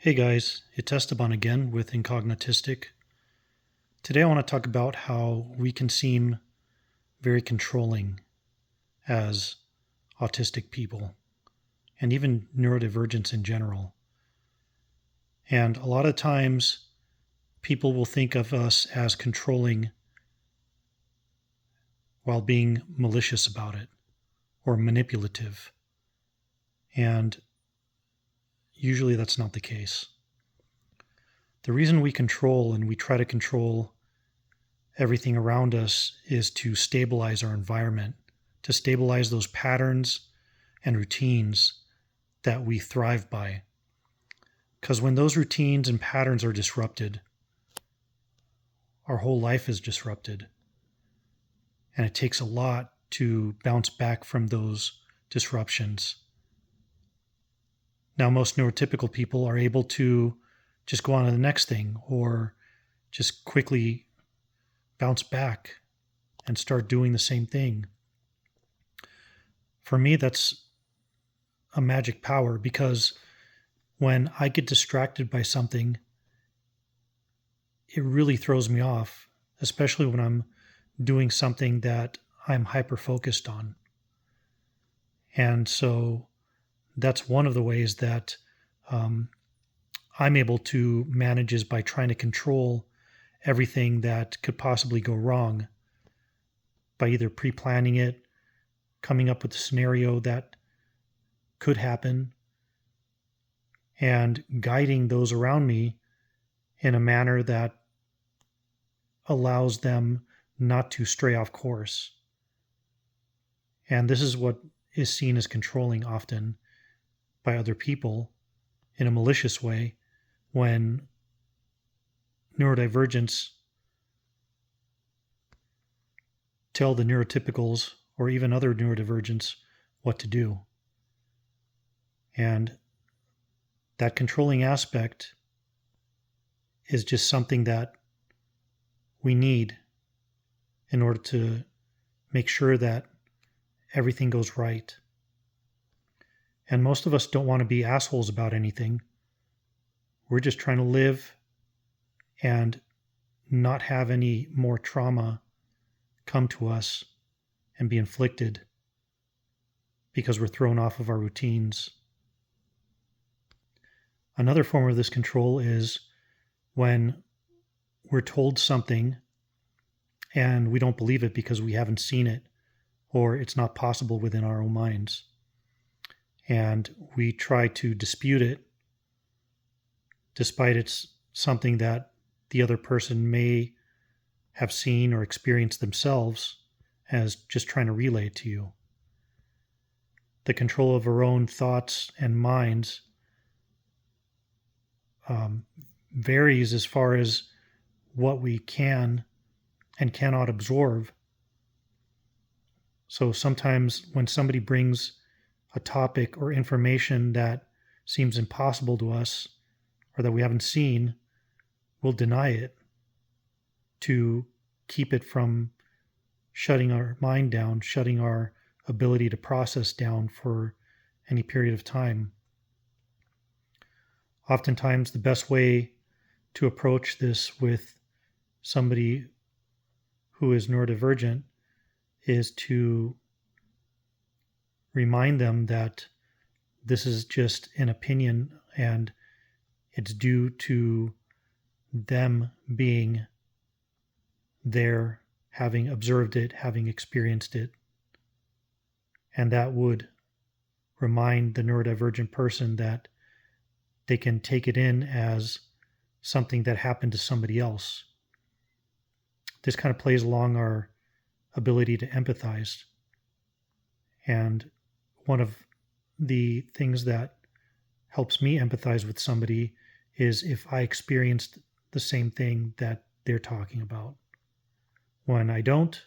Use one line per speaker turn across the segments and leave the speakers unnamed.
Hey guys, it's Esteban again with Incognitistic. Today I want to talk about how we can seem very controlling as autistic people and even neurodivergents in general. And a lot of times people will think of us as controlling while being malicious about it or manipulative. And usually that's not the case. The reason we control and we try to control everything around us is to stabilize our environment, to stabilize those patterns and routines that we thrive by. Because when those routines and patterns are disrupted, our whole life is disrupted. And it takes a lot to bounce back from those disruptions. Now, most neurotypical people are able to just go on to the next thing or just quickly bounce back and start doing the same thing. For me, that's a magic power because when I get distracted by something, it really throws me off, especially when I'm doing something that I'm hyper focused on. And so that's one of the ways that I'm able to manage is by trying to control everything that could possibly go wrong by either pre-planning it, coming up with a scenario that could happen, and guiding those around me in a manner that allows them not to stray off course. And this is what is seen as controlling often by other people in a malicious way when neurodivergents tell the neurotypicals or even other neurodivergents what to do. And that controlling aspect is just something that we need in order to make sure that everything goes right. And most of us don't want to be assholes about anything. We're just trying to live and not have any more trauma come to us and be inflicted because we're thrown off of our routines. Another form of this control is when we're told something and we don't believe it because we haven't seen it or it's not possible within our own minds. And we try to dispute it despite it's something that the other person may have seen or experienced themselves as just trying to relay it to you. The control of our own thoughts and minds varies as far as what we can and cannot absorb. So sometimes when somebody brings a topic or information that seems impossible to us or that we haven't seen, we'll deny it to keep it from shutting our mind down, shutting our ability to process down for any period of time. Oftentimes, the best way to approach this with somebody who is neurodivergent is to remind them that this is just an opinion and it's due to them being there, having observed it, having experienced it. And that would remind the neurodivergent person that they can take it in as something that happened to somebody else. This kind of plays along our ability to empathize. And one of the things that helps me empathize with somebody is if I experienced the same thing that they're talking about. When I don't,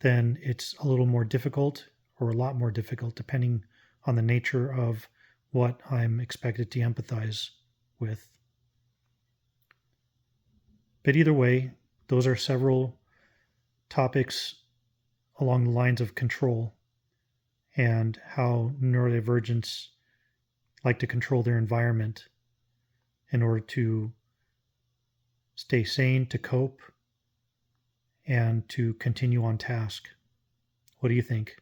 then it's a little more difficult or a lot more difficult depending on the nature of what I'm expected to empathize with. But either way, those are several topics along the lines of control and how neurodivergents like to control their environment. in order to stay sane, to cope, and to continue on task. What do you think?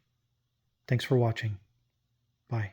Thanks for watching. Bye.